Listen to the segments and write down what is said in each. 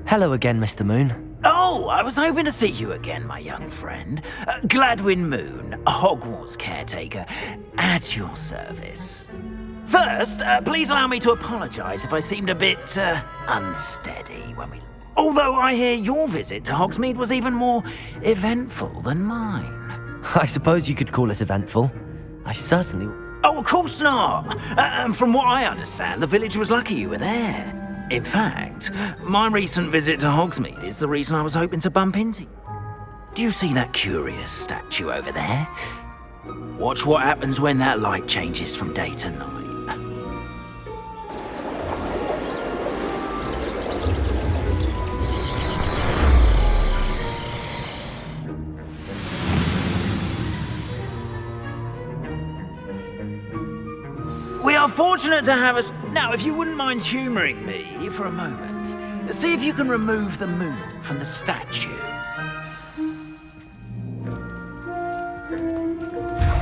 Hello again, Mr. Moon. Oh, I was hoping to see you again, my young friend. Gladwin Moon, Hogwarts caretaker, at your service. First, please allow me to apologise if I seemed a bit unsteady when we... Although I hear your visit to Hogsmeade was even more eventful than mine. I suppose you could call it eventful. I certainly... Oh, of course not. From what I understand, the village was lucky you were there. In fact, my recent visit to Hogsmeade is the reason I was hoping to bump into you. Do you see that curious statue over there? Watch what happens when that light changes from day to night. We are fortunate to have us... Now, if you wouldn't mind humouring me for a moment, see if you can remove the moon from the statue.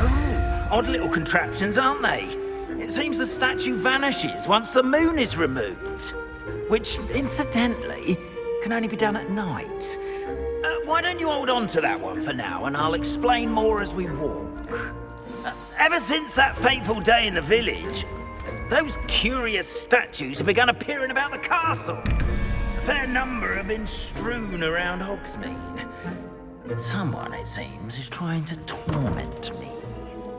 Oh, odd little contraptions, aren't they? It seems the statue vanishes once the moon is removed, which, incidentally, can only be done at night. Why don't you hold on to that one for now, and I'll explain more as we walk. Ever since that fateful day in the village, those curious statues have begun appearing about the castle. A fair number have been strewn around Hogsmeade. Someone, it seems, is trying to torment me.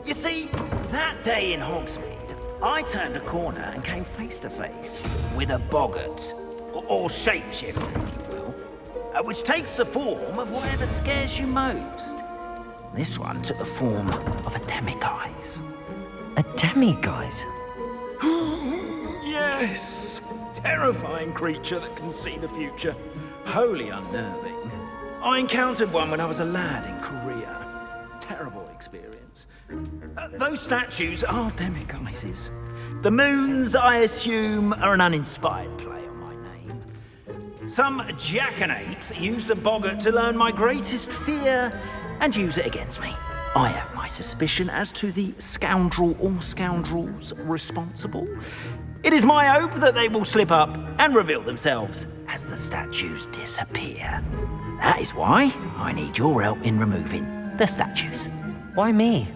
You see, that day in Hogsmeade, I turned a corner and came face to face with a boggart, or shapeshifter, if you will, which takes the form of whatever scares you most. This one took the form of a demiguise. A demiguise? Yes! Terrifying creature that can see the future. Wholly unnerving. I encountered one when I was a lad in Korea. Terrible experience. Those statues are demiguises. The moons, I assume, are an uninspired play on my name. Some jackanapes used a boggart to learn my greatest fear and use it against me. I have my suspicion as to the scoundrel or scoundrels responsible. It is my hope that they will slip up and reveal themselves as the statues disappear. That is why I need your help in removing the statues. Why me?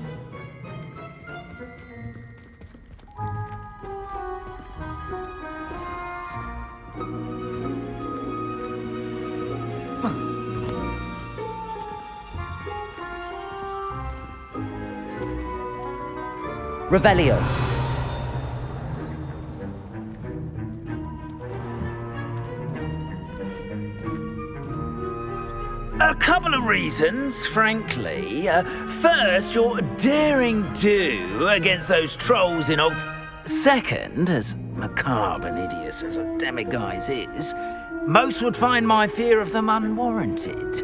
Revelio. A couple of reasons, frankly. First, your daring do against those trolls in Second, as macabre and hideous as a demiguise is, most would find my fear of them unwarranted.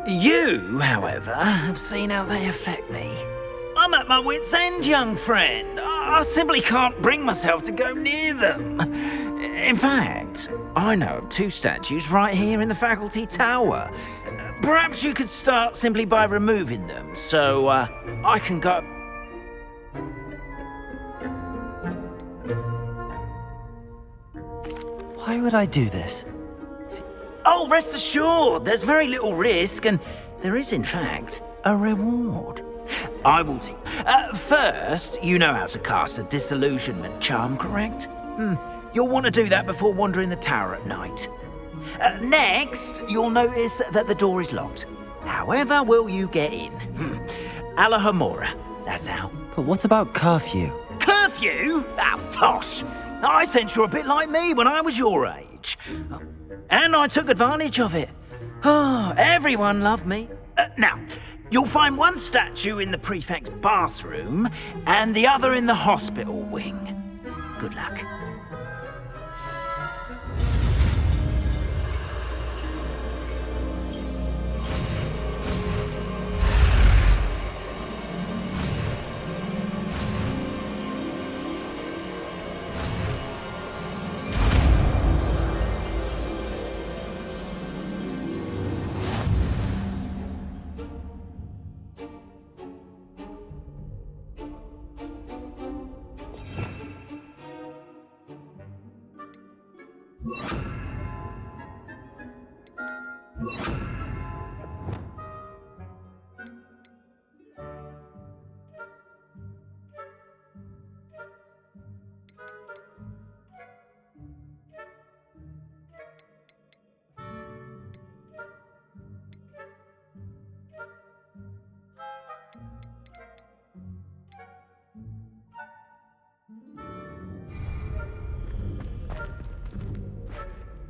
You, however, have seen how they affect me. I'm at my wit's end, young friend. I simply can't bring myself to go near them. In fact, I know of two statues right here in the faculty tower. Perhaps you could start simply by removing them, so I can go... Why would I do this? Oh, rest assured, there's very little risk, and there is, in fact, a reward. I will teach. First, you know how to cast a disillusionment charm, correct? You'll want to do that before wandering the tower at night. Next, you'll notice that the door is locked. However will you get in? Alahomora, that's how. But what about curfew? Curfew? Oh, tosh! I sense you're a bit like me when I was your age. And I took advantage of it. Oh, everyone loved me. Now, you'll find one statue in the prefect's bathroom and the other in the hospital wing. Good luck.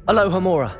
Aloha, Mora.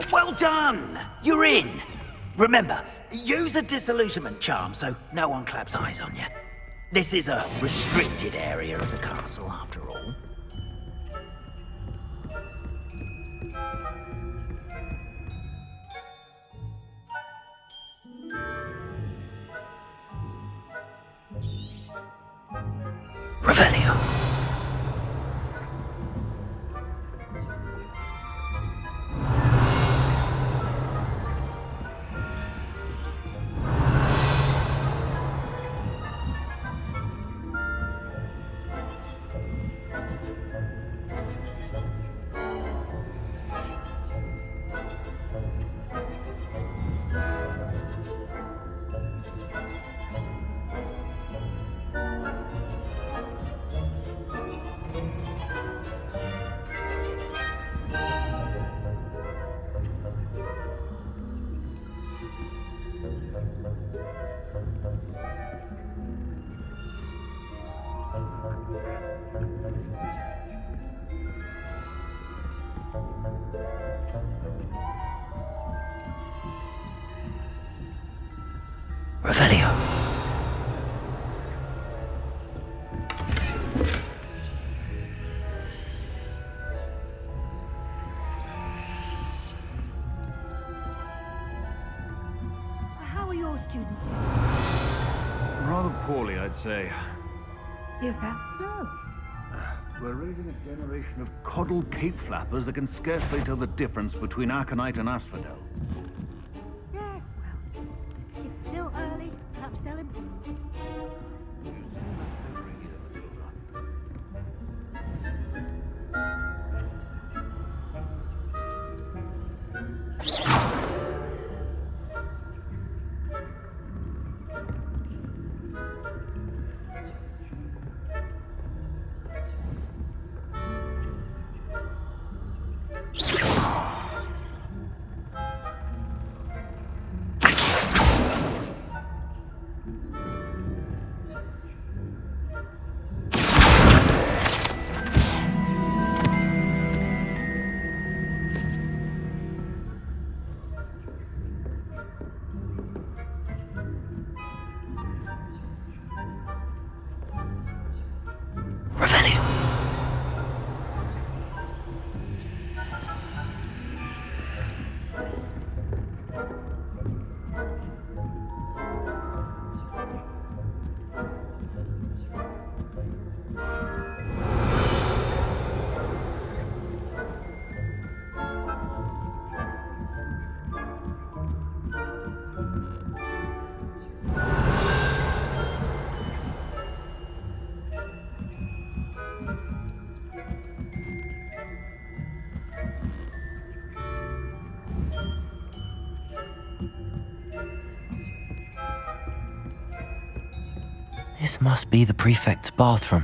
Well done! You're in! Remember, use a disillusionment charm so no one claps eyes on you. This is a restricted area of the castle, after all. Revelio. Revelio. How are your students? Rather poorly, I'd say. Is that so? We're raising a generation of coddled cape flappers that can scarcely tell the difference between aconite and asphodel. Yes, well, it's still early. Perhaps they'll improve. Revelio. This must be the prefect's bathroom.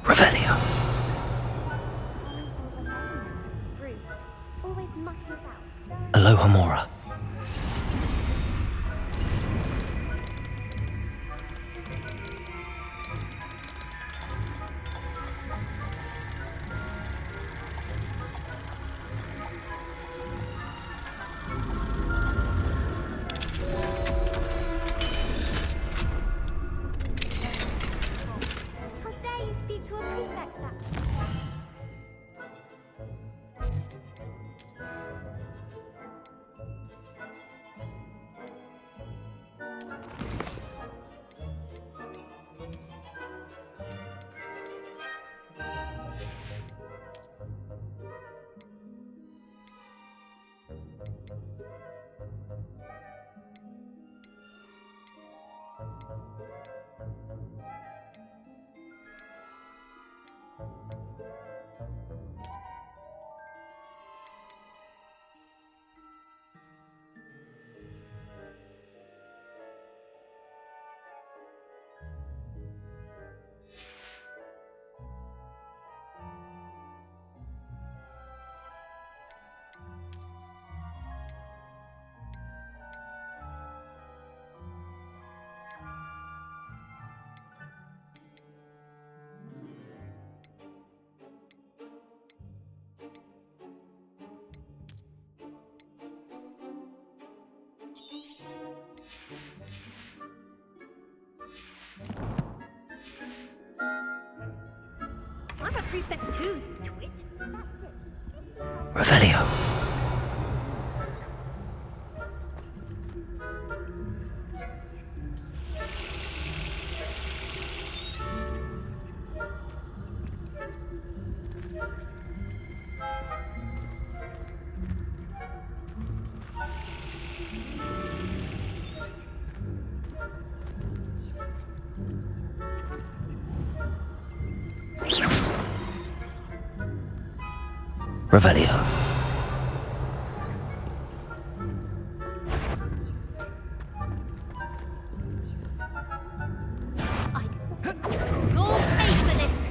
Revelio. Rude. Always mucking about. Aloha Mora. How dare you speak to a prefect that I'm a prefect too, you twit. That's it. Revelio. Revelio. You'll pay for this.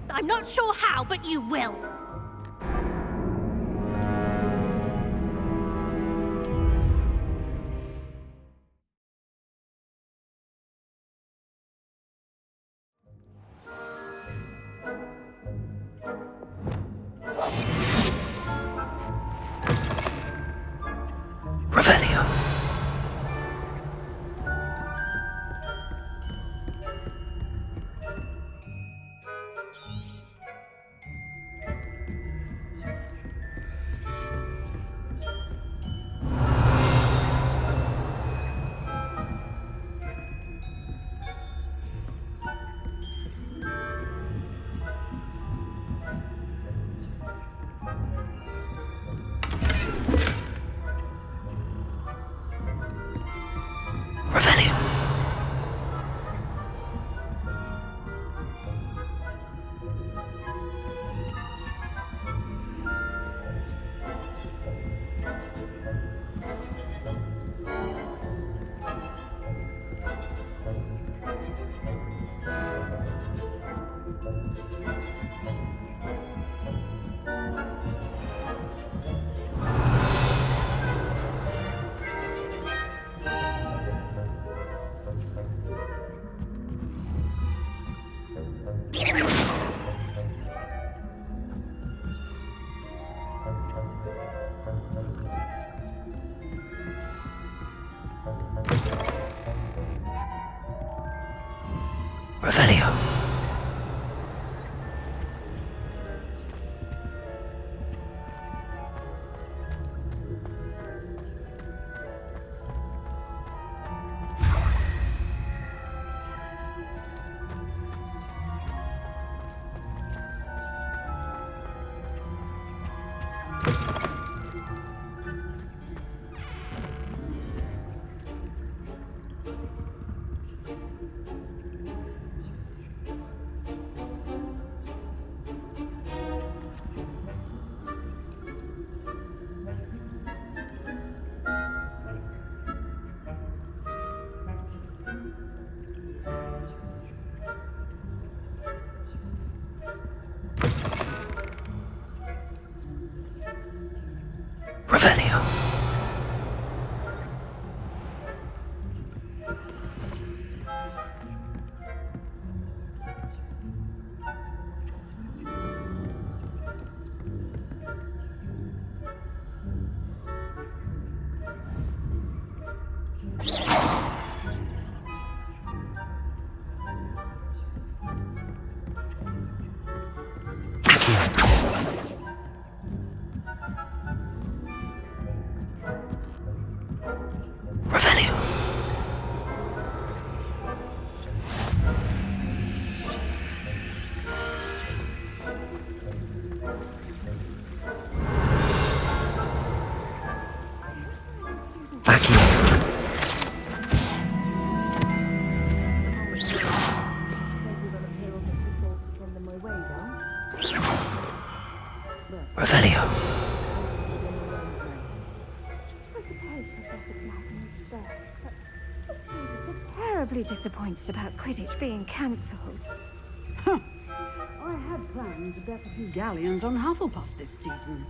I'm not sure how, but you will. Revelio. Revelio. Revelio. Revelio. Revelio. Revelio. Terribly disappointed about Quidditch being cancelled. I had planned to bet a few galleons on Hufflepuff this season.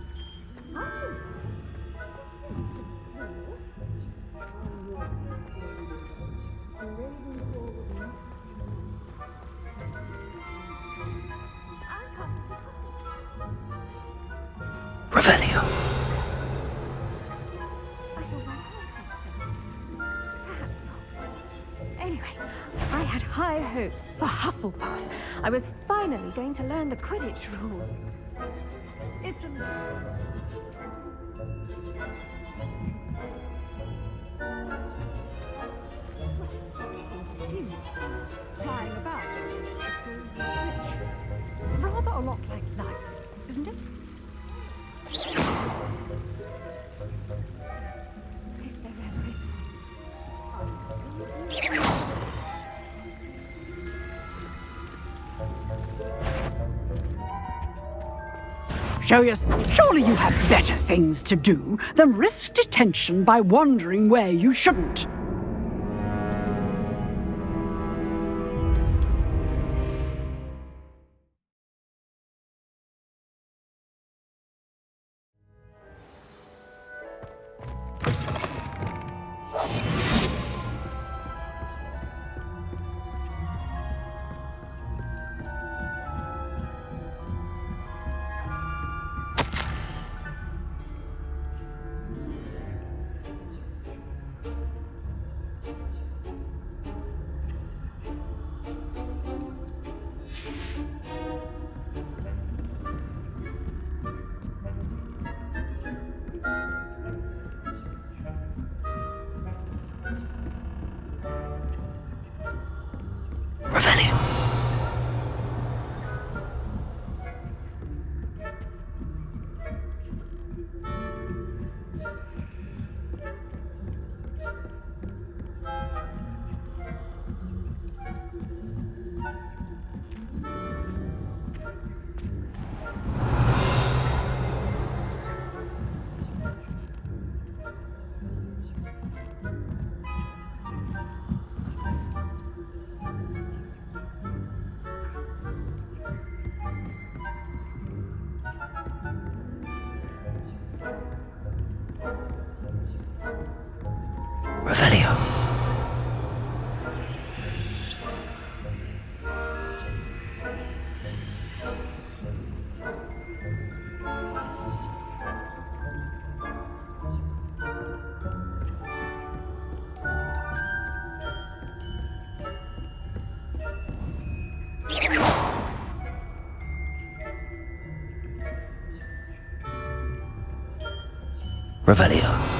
Revelio. Anyway, I had high hopes for Hufflepuff. I was finally going to learn the Quidditch rules. It's flying about. Rather a lot like life, isn't it? Surely you have better things to do than risk detention by wandering where you shouldn't. Revelio. Revelio. Revelio.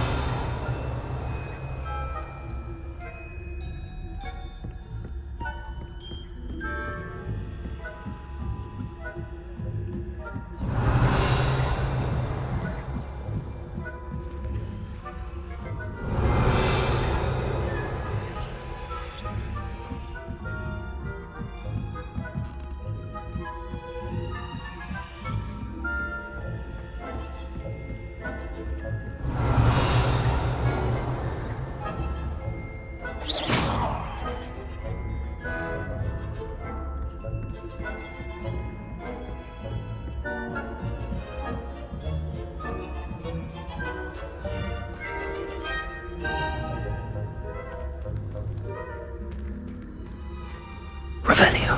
Revelio.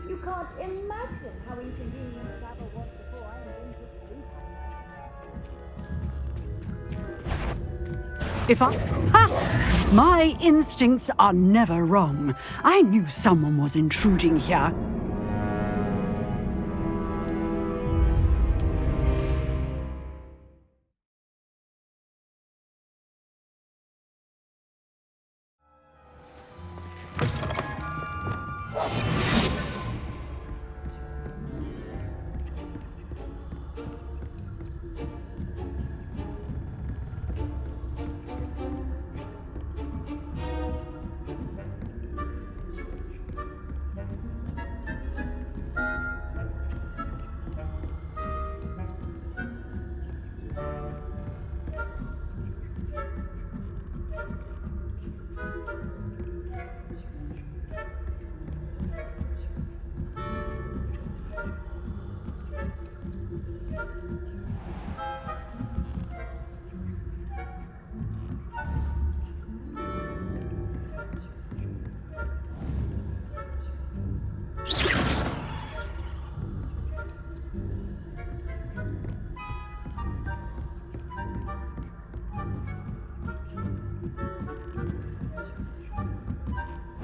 You can't imagine how inconvenient travel was before I invented sleep. If I... Ha! My instincts are never wrong. I knew someone was intruding here.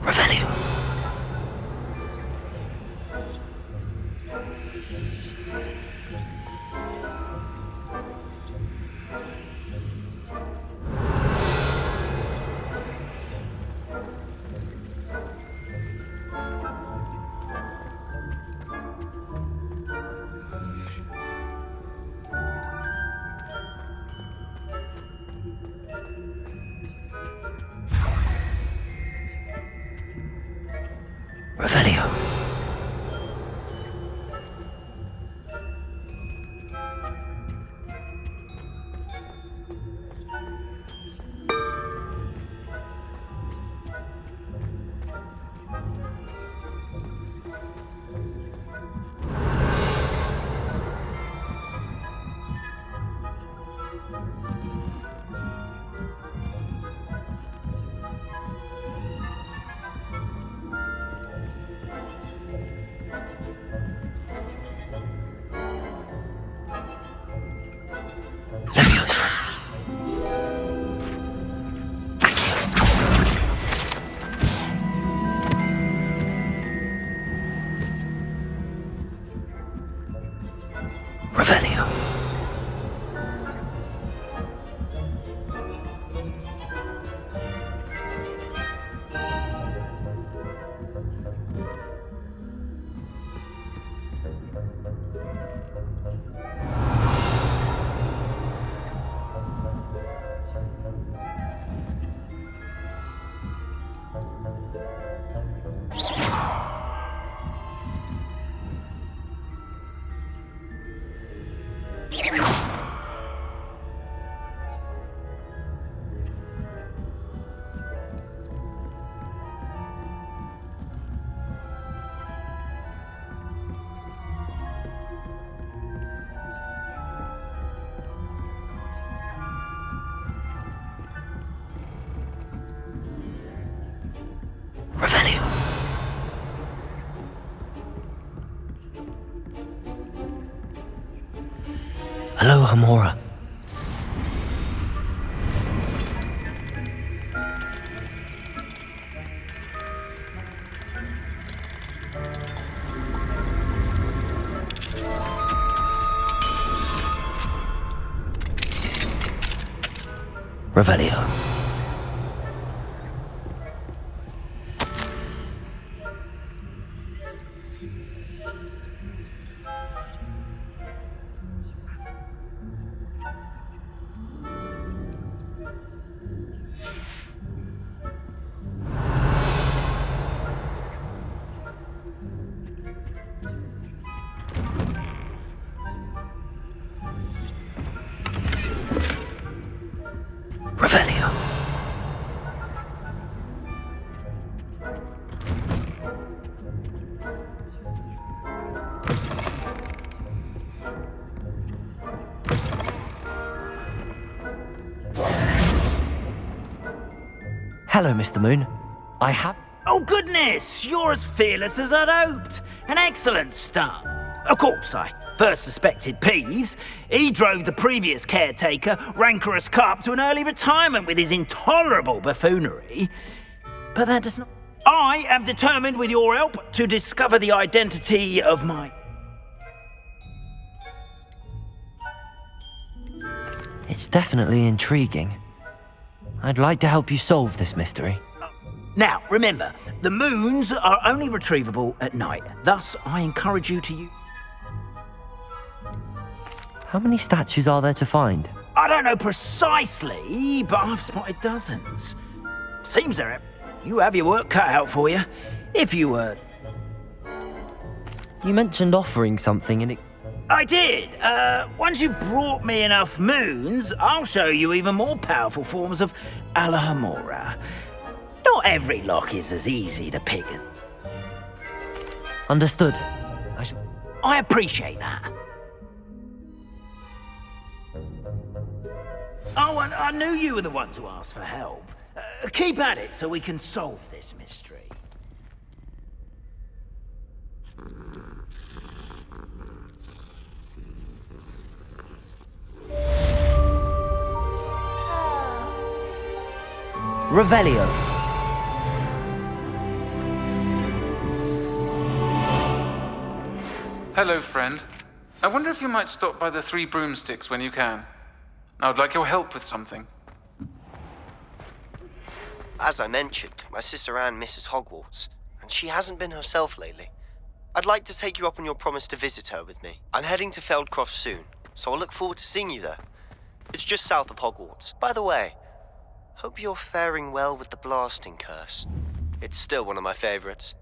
Revelio. Revelio. Leviosa. Revelio. Hello, Hamora. Revelio. Revelio. Hello, Mr. Moon. I have... Oh, goodness! You're as fearless as I'd hoped. An excellent start. Of course, I first suspected Peeves. He drove the previous caretaker, Rancorous Carp, to an early retirement with his intolerable buffoonery. But that does not... I am determined, with your help, to discover the identity of my... It's definitely intriguing. I'd like to help you solve this mystery. Now, remember, the moons are only retrievable at night. Thus, I encourage you to use... How many statues are there to find? I don't know precisely, but I've spotted dozens. Seems you have your work cut out for you. If you were... You mentioned offering something and it... I did. Once you've brought me enough moons, I'll show you even more powerful forms of Alahamora. Not every lock is as easy to pick as... Understood. I appreciate that. Oh, and I knew you were the one to ask for help. Keep at it so we can solve this mystery. Revelio. Hello, friend. I wonder if you might stop by the Three Broomsticks when you can. I would like your help with something. As I mentioned, my sister Anne misses Hogwarts, and she hasn't been herself lately. I'd like to take you up on your promise to visit her with me. I'm heading to Feldcroft soon, so I'll look forward to seeing you there. It's just south of Hogwarts. By the way, hope you're faring well with the blasting curse. It's still one of my favorites.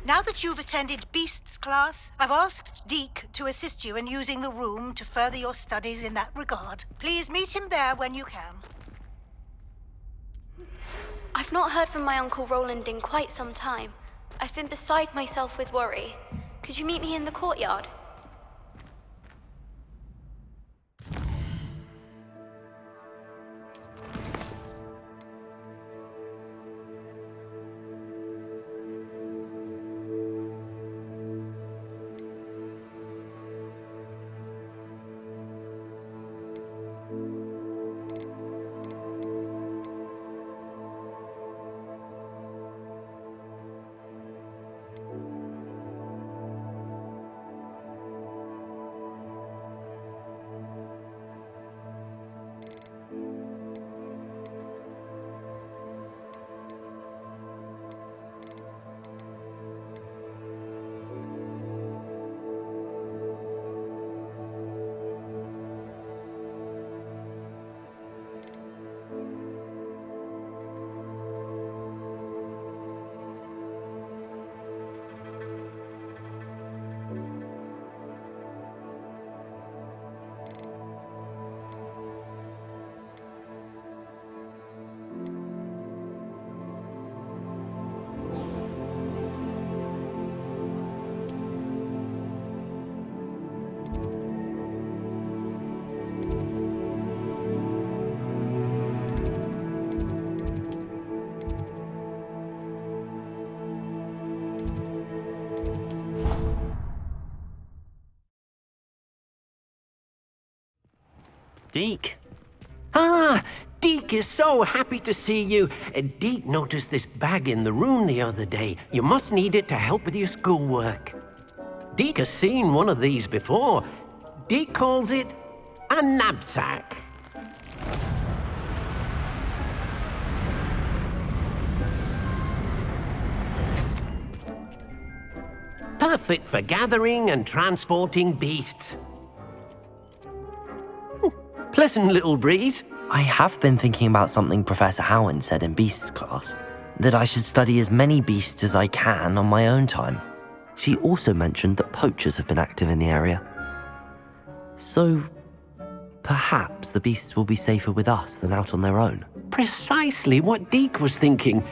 Now that you've attended Beasts class, I've asked Deke to assist you in using the room to further your studies in that regard. Please meet him there when you can. I've not heard from my Uncle Roland in quite some time. I've been beside myself with worry. Could you meet me in the courtyard? Deke? Ah, Deke is so happy to see you. Deke noticed this bag in the room the other day. You must need it to help with your schoolwork. Deke has seen one of these before. Deke calls it a knapsack. Perfect for gathering and transporting beasts. Pleasant little breeze. I have been thinking about something Professor Howard said in Beasts class, that I should study as many beasts as I can on my own time. She also mentioned that poachers have been active in the area. So, perhaps the beasts will be safer with us than out on their own. Precisely what Deke was thinking.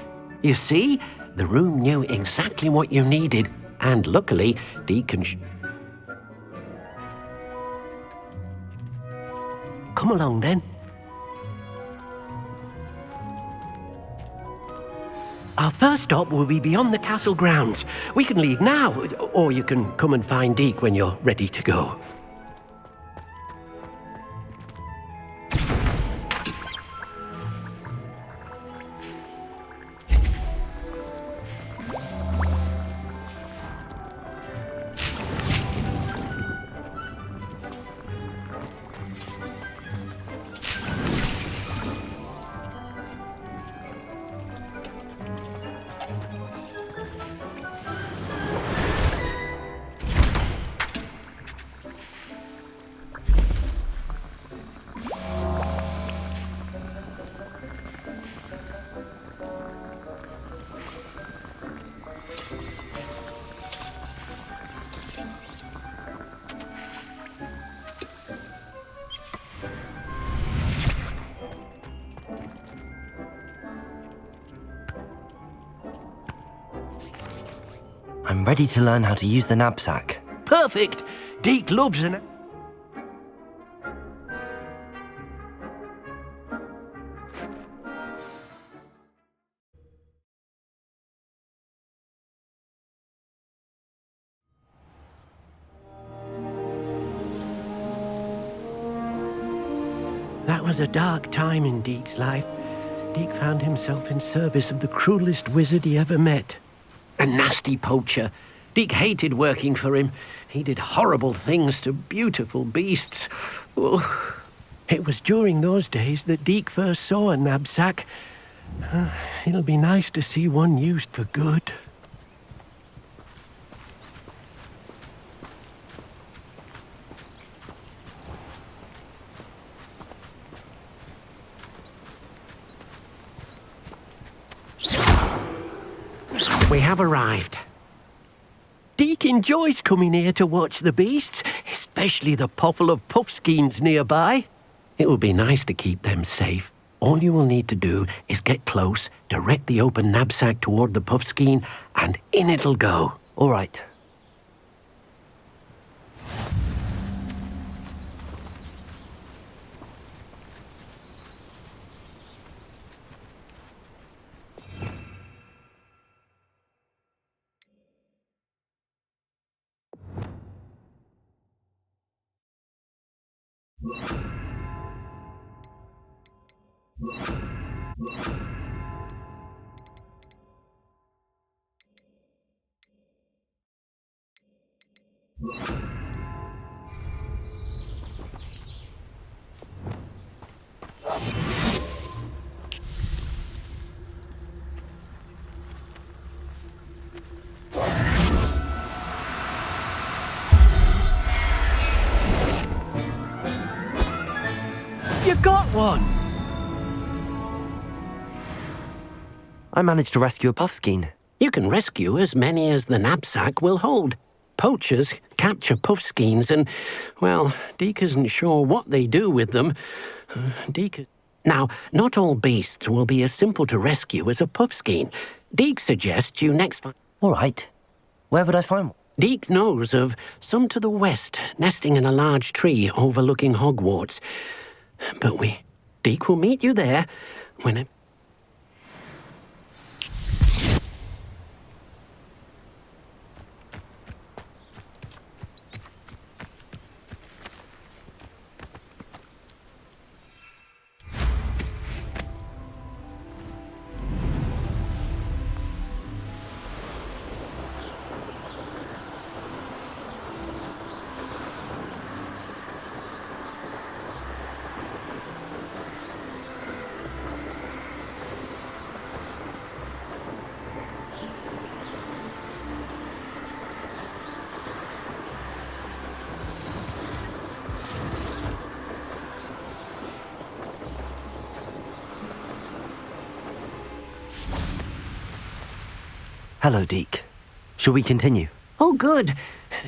You see, the room knew exactly what you needed, and luckily, Deke can... Come along, then. Our first stop will be beyond the castle grounds. We can leave now, or you can come and find Deke when you're ready to go. I'm ready to learn how to use the knapsack. Perfect! Deke loves an... That was a dark time in Deke's life. Deke found himself in service of the cruelest wizard he ever met. A nasty poacher. Deke hated working for him. He did horrible things to beautiful beasts. Oh. It was during those days that Deke first saw a knapsack. It'll be nice to see one used for good. We have arrived. Deke enjoys coming here to watch the beasts, especially the potful of puffskeins nearby. It will be nice to keep them safe. All you will need to do is get close, direct the open knapsack toward the puffskein, and in it'll go. All right. You got one! I managed to rescue a puffskein. You can rescue as many as the knapsack will hold. Poachers capture puffskeins and, well, Deke isn't sure what they do with them. Deke... Now, not all beasts will be as simple to rescue as a puffskein. Deke suggests you next find... All right. Where would I find one? Deke knows of some to the west, nesting in a large tree overlooking Hogwarts. But Deke will meet you there whenever... Hello, Deke. Shall we continue? Oh, good.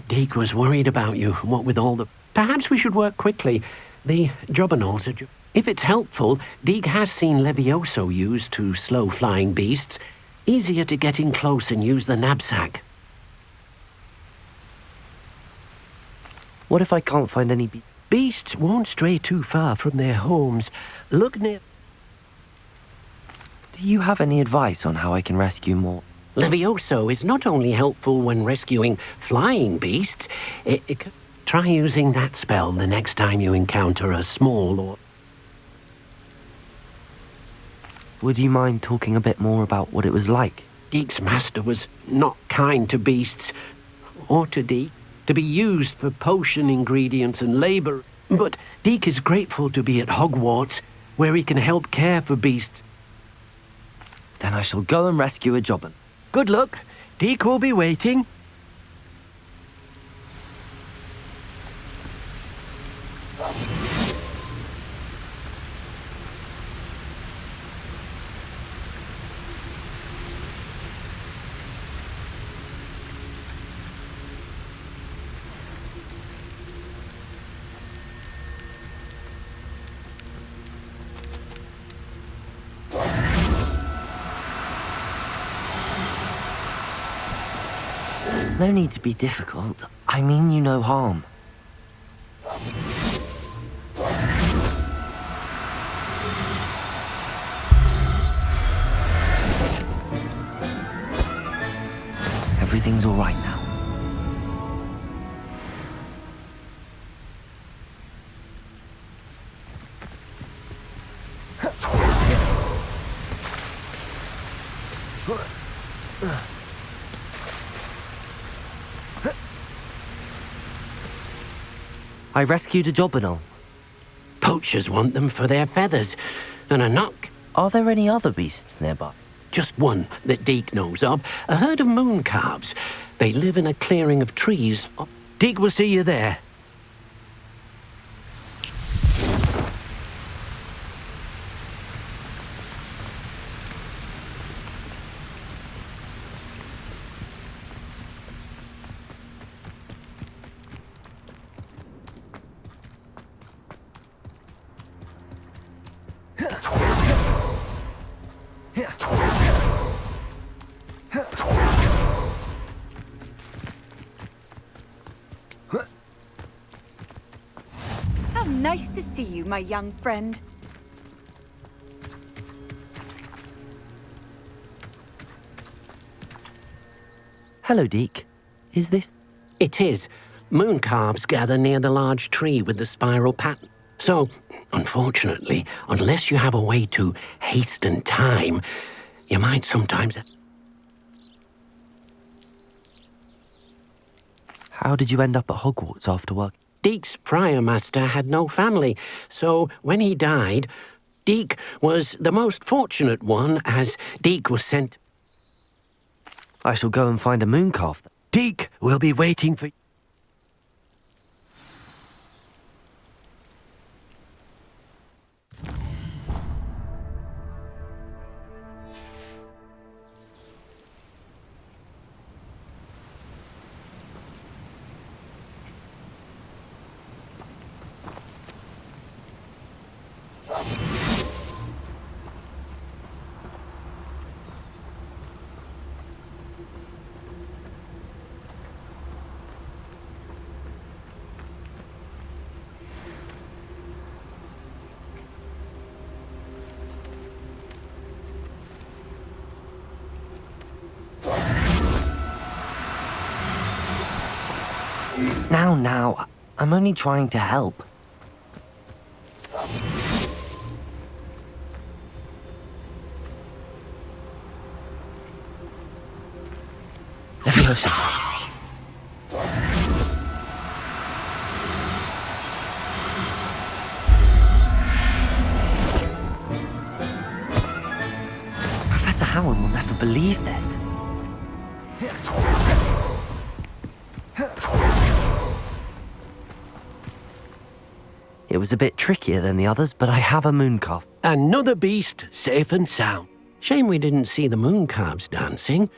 Deke was worried about you, what with all the... Perhaps we should work quickly. The jobberknolls are... If it's helpful, Deke has seen Levioso used to slow flying beasts. Easier to get in close and use the knapsack. What if I can't find any Beasts won't stray too far from their homes. Look near... Do you have any advice on how I can rescue more? Levioso is not only helpful when rescuing flying beasts, try using that spell the next time you encounter a small or... Would you mind talking a bit more about what it was like? Deke's master was not kind to beasts, or to Deke, to be used for potion ingredients and labor. But Deke is grateful to be at Hogwarts, where he can help care for beasts. Then I shall go and rescue a jobber. Good luck. Deke will be waiting. No need to be difficult. I mean you no harm. Everything's all right now. I rescued a jobberknoll. Poachers want them for their feathers, and a knock. Are there any other beasts nearby? Just one that Deke knows of, a herd of moon calves. They live in a clearing of trees. Deke will see you there. How nice to see you, my young friend. Hello, Deke. Is this... It is. Moon calves gather near the large tree with the spiral pattern. So, unfortunately, unless you have a way to hasten time, you might sometimes... How did you end up at Hogwarts after work? Deke's prior master had no family, so when he died, Deke was the most fortunate one, as Deke was sent... I shall go and find a moon calf. Deke will be waiting for... Now, I'm only trying to help. Leviosa. Professor Howard will never believe this. It was a bit trickier than the others, but I have a moon calf. Another beast, safe and sound. Shame we didn't see the moon calves dancing.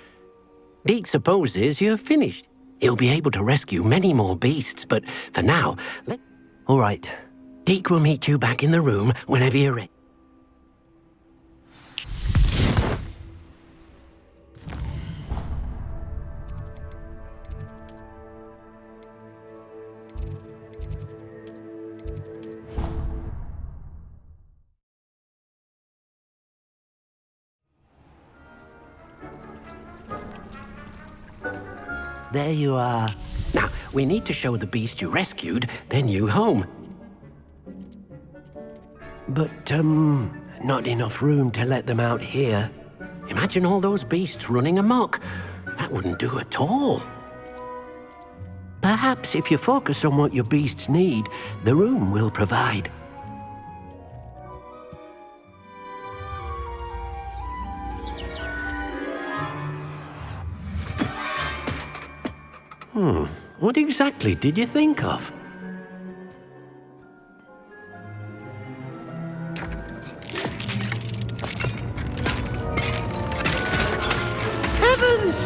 Deke supposes you're finished. He'll be able to rescue many more beasts, but for now, All right. Deke will meet you back in the room whenever you're ready. There you are. Now, we need to show the beast you rescued their new home. But, not enough room to let them out here. Imagine all those beasts running amok. That wouldn't do at all. Perhaps if you focus on what your beasts need, the room will provide. What exactly did you think of? Heavens!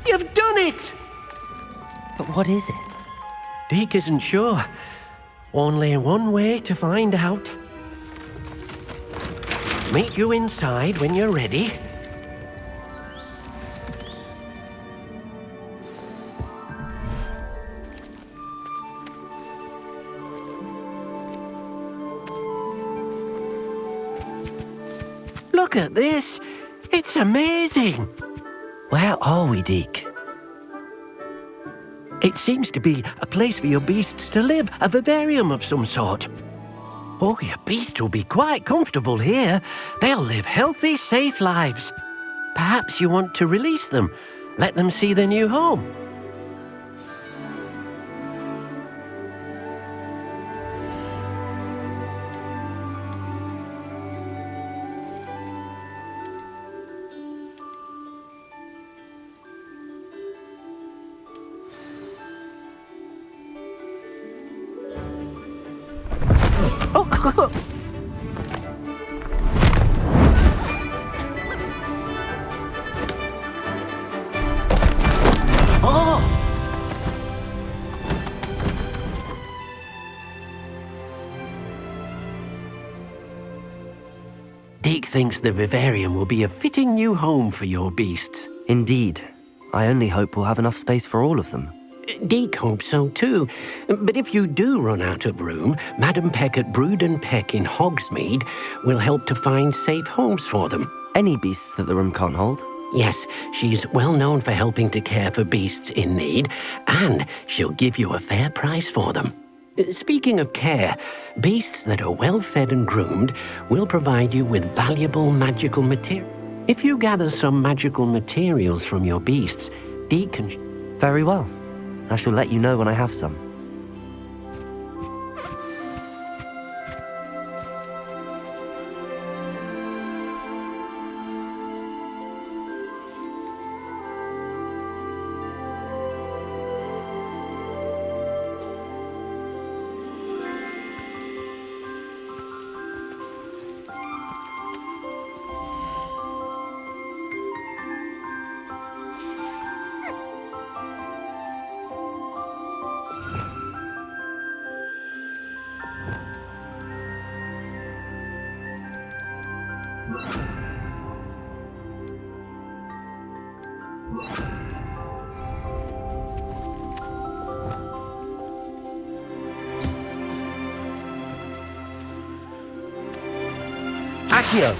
You've done it! But what is it? Deke isn't sure. Only one way to find out. Meet you inside when you're ready. Look at this! It's amazing! Where are we, Deke? It seems to be a place for your beasts to live, a vivarium of some sort. Oh, your beasts will be quite comfortable here. They'll live healthy, safe lives. Perhaps you want to release them, let them see their new home. Deke thinks the vivarium will be a fitting new home for your beasts. Indeed. I only hope we'll have enough space for all of them. Deke hopes so too. But if you do run out of room, Madam Peck at Brood and Peck in Hogsmeade will help to find safe homes for them. Any beasts that the room can't hold? Yes, she's well known for helping to care for beasts in need, and she'll give you a fair price for them. Speaking of care, beasts that are well fed and groomed will provide you with valuable magical material. If you gather some magical materials from your beasts, Deke can... Very well. I shall let you know when I have some. Accio!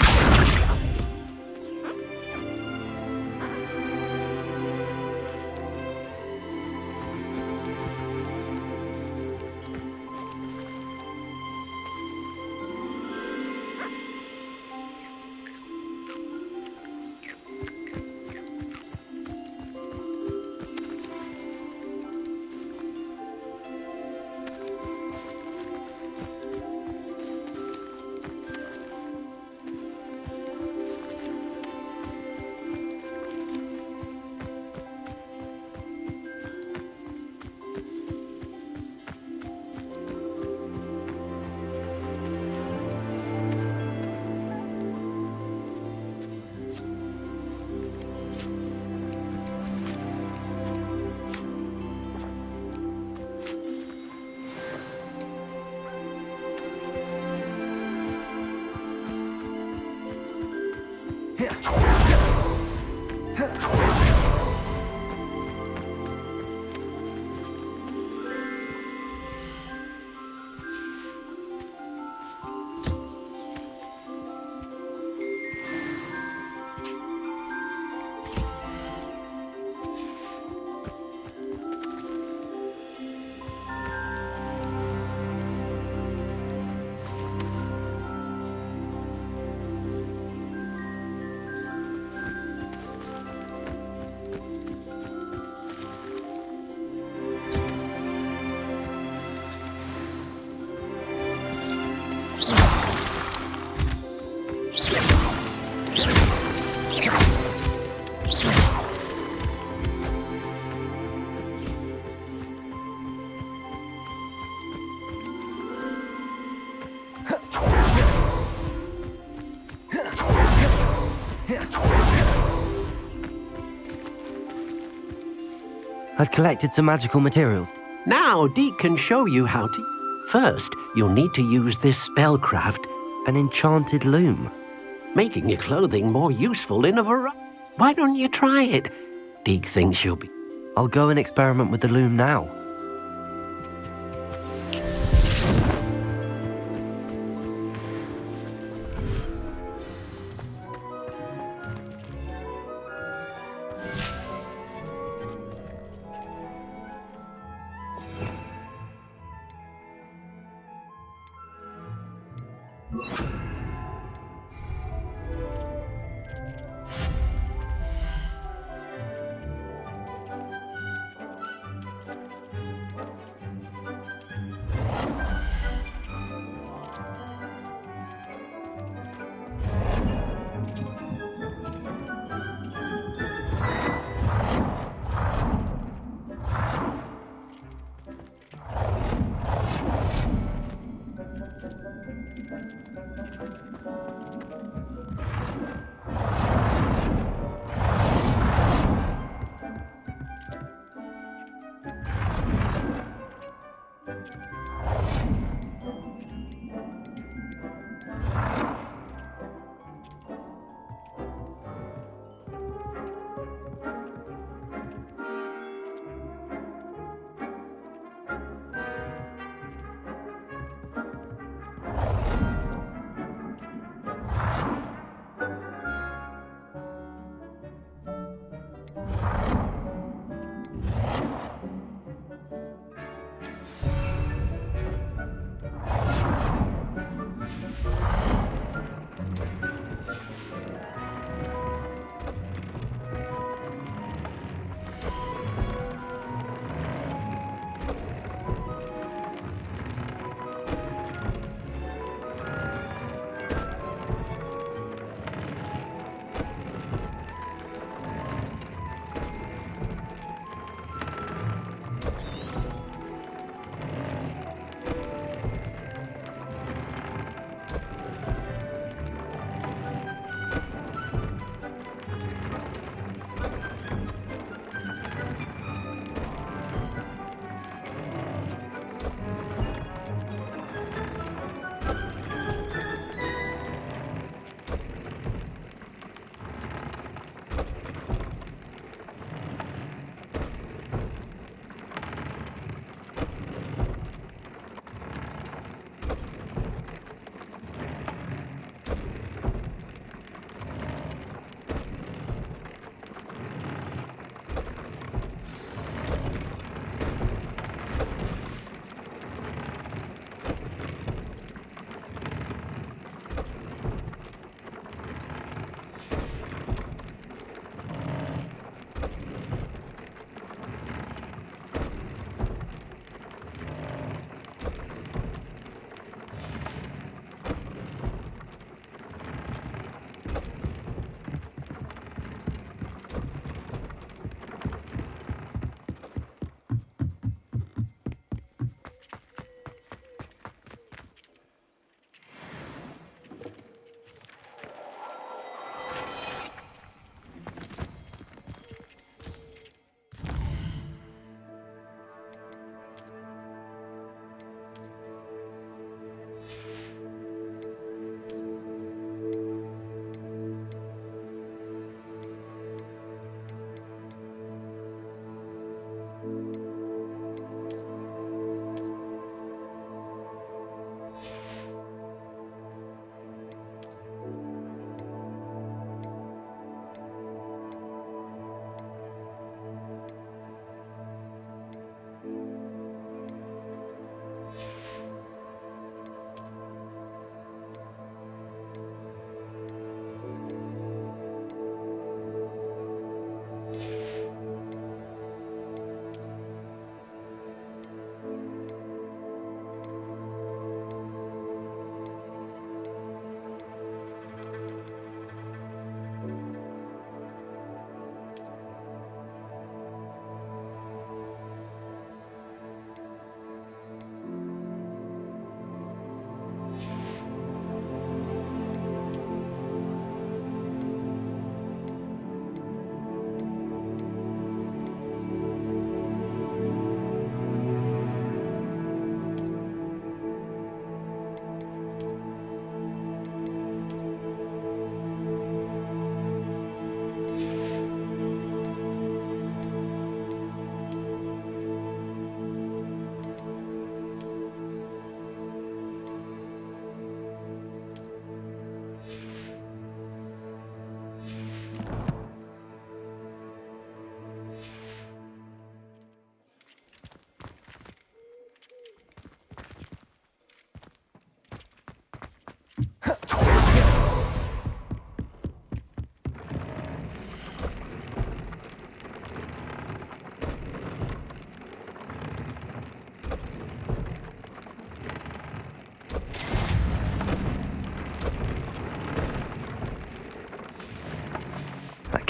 I've collected some magical materials. Now, Deke can show you how to... First, you'll need to use this spellcraft. An enchanted loom. Making your clothing more useful in a variety. Why don't you try it? Deke thinks you'll be... I'll go and experiment with the loom now.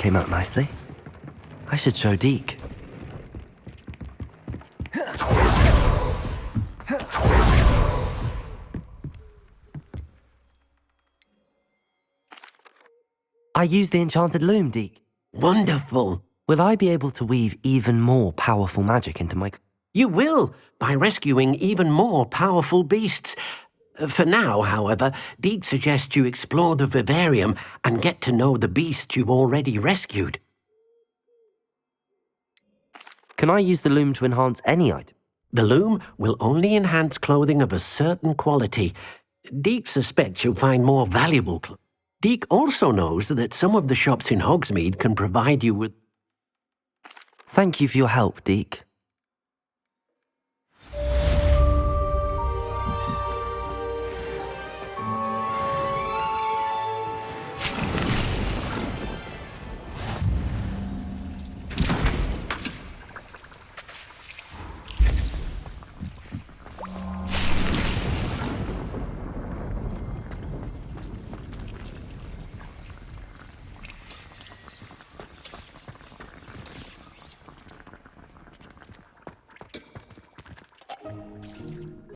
came out nicely. I should show Deke. I used the enchanted loom, Deke. Wonderful. Will I be able to weave even more powerful magic into my... You will, by rescuing even more powerful beasts. For now, however, Deke suggests you explore the vivarium and get to know the beasts you've already rescued. Can I use the loom to enhance any item? The loom will only enhance clothing of a certain quality. Deke suspects you'll find more valuable clothing. Deke also knows that some of the shops in Hogsmeade can provide you with... Thank you for your help, Deke.